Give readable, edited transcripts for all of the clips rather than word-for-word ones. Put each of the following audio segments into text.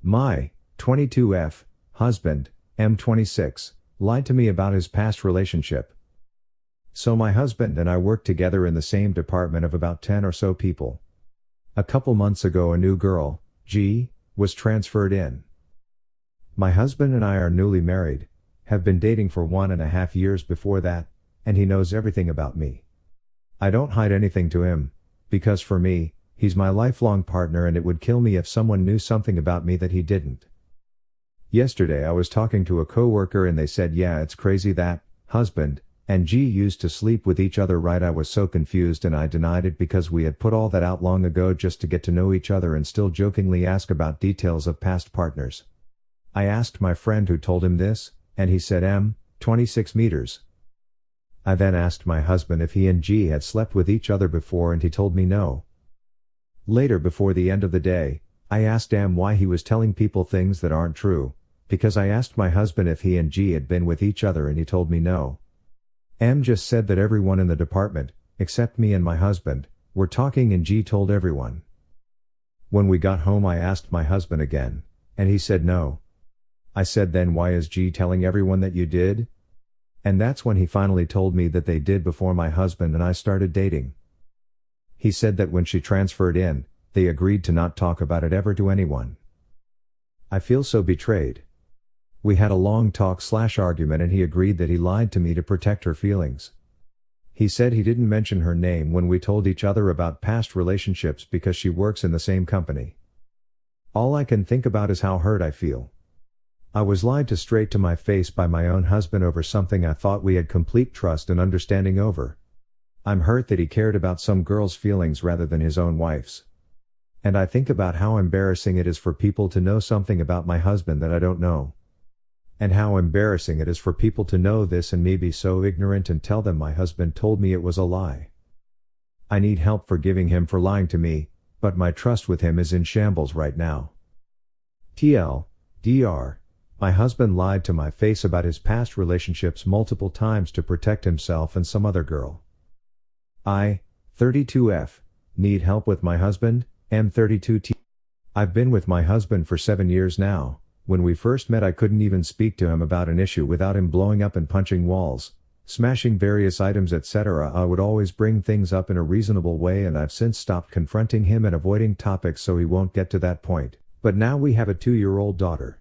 My 22F husband, M26, lied to me about his past relationship. So my husband and I worked together in the same department of about 10 or so people. A couple months ago a new girl, G, was transferred in. My husband and I are newly married, have been dating for 1.5 years before that, and he knows everything about me. I don't hide anything to him, because for me, he's my lifelong partner and it would kill me if someone knew something about me that he didn't. Yesterday I was talking to a coworker and they said yeah it's crazy that, husband, and G used to sleep with each other, right? I was so confused and I denied it because we had put all that out long ago just to get to know each other and still jokingly ask about details of past partners. I asked my friend who told him this, and he said 26 meters. I then asked my husband if he and G had slept with each other before and he told me no. Later before the end of the day, I asked why he was telling people things that aren't true, because I asked my husband if he and G had been with each other and he told me no. Just said that everyone in the department, except me and my husband, were talking and G told everyone. When we got home I asked my husband again, and he said no. I said then why is G telling everyone that you did? And that's when he finally told me that they did before my husband and I started dating. He said that when she transferred in, they agreed to not talk about it ever to anyone. I feel so betrayed. We had a long talk/argument and he agreed that he lied to me to protect her feelings. He said he didn't mention her name when we told each other about past relationships because she works in the same company. All I can think about is how hurt I feel. I was lied to straight to my face by my own husband over something I thought we had complete trust and understanding over. I'm hurt that he cared about some girl's feelings rather than his own wife's. And I think about how embarrassing it is for people to know something about my husband that I don't know. And how embarrassing it is for people to know this and me be so ignorant and tell them my husband told me it was a lie. I need help forgiving him for lying to me, but my trust with him is in shambles right now. TLDR, my husband lied to my face about his past relationships multiple times to protect himself and some other girl. I, 32F, need help with my husband, M32T. I've been with my husband for 7 years now. When we first met I couldn't even speak to him about an issue without him blowing up and punching walls, smashing various items etc. I would always bring things up in a reasonable way and I've since stopped confronting him and avoiding topics so he won't get to that point, but now we have a 2-year-old daughter.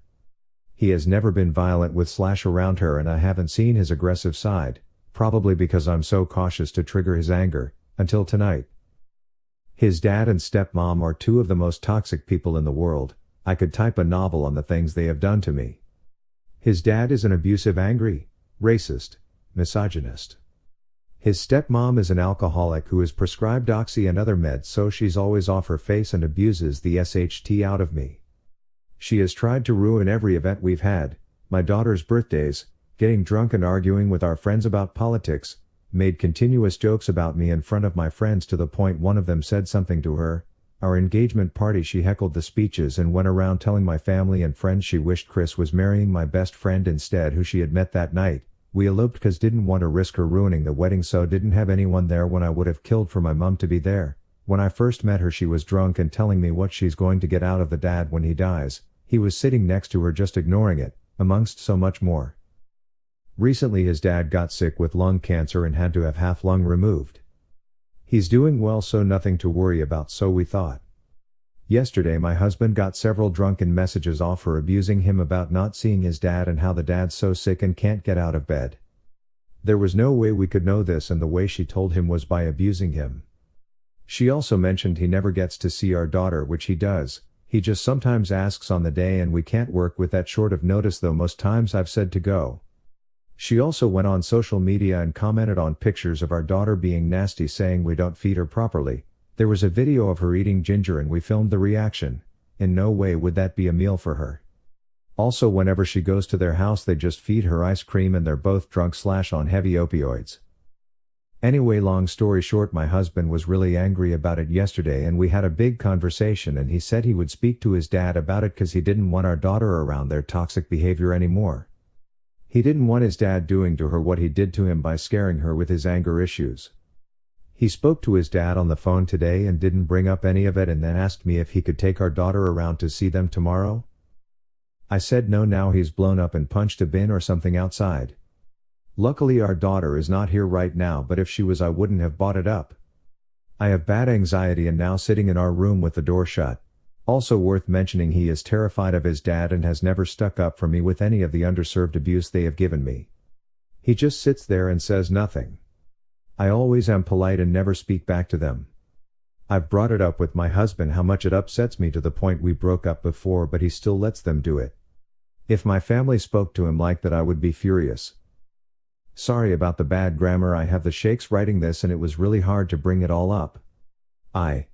He has never been violent with/around her and I haven't seen his aggressive side, probably because I'm so cautious to trigger his anger, until tonight. His dad and stepmom are two of the most toxic people in the world. I could type a novel on the things they have done to me. His dad is an abusive, angry, racist, misogynist. His stepmom is an alcoholic who is prescribed oxy and other meds so she's always off her face and abuses the SHT out of me. She has tried to ruin every event we've had, my daughter's birthdays, getting drunk and arguing with our friends about politics, made continuous jokes about me in front of my friends to the point one of them said something to her. Our engagement party she heckled the speeches and went around telling my family and friends she wished Chris was marrying my best friend instead who she had met that night. We eloped cause didn't want to risk her ruining the wedding so didn't have anyone there when I would have killed for my mom to be there. When I first met her she was drunk and telling me what she's going to get out of the dad when he dies. He was sitting next to her just ignoring it, amongst so much more. Recently his dad got sick with lung cancer and had to have half lung removed. He's doing well so nothing to worry about so we thought. Yesterday my husband got several drunken messages off her abusing him about not seeing his dad and how the dad's so sick and can't get out of bed. There was no way we could know this and the way she told him was by abusing him. She also mentioned he never gets to see our daughter which he does, he just sometimes asks on the day and we can't work with that short of notice though most times I've said to go. She also went on social media and commented on pictures of our daughter being nasty saying we don't feed her properly. There was a video of her eating ginger and we filmed the reaction. In no way would that be a meal for her. Also whenever she goes to their house they just feed her ice cream and they're both drunk/on heavy opioids. Anyway, long story short, my husband was really angry about it yesterday and we had a big conversation and he said he would speak to his dad about it cause he didn't want our daughter around their toxic behavior anymore. He didn't want his dad doing to her what he did to him by scaring her with his anger issues. He spoke to his dad on the phone today and didn't bring up any of it and then asked me if he could take our daughter around to see them tomorrow. I said no, now he's blown up and punched a bin or something outside. Luckily our daughter is not here right now, but if she was I wouldn't have bought it up. I have bad anxiety and now sitting in our room with the door shut. Also worth mentioning, he is terrified of his dad and has never stuck up for me with any of the underserved abuse they have given me. He just sits there and says nothing. I always am polite and never speak back to them. I've brought it up with my husband how much it upsets me to the point we broke up before, but he still lets them do it. If my family spoke to him like that I would be furious. Sorry about the bad grammar, I have the shakes writing this and it was really hard to bring it all up. I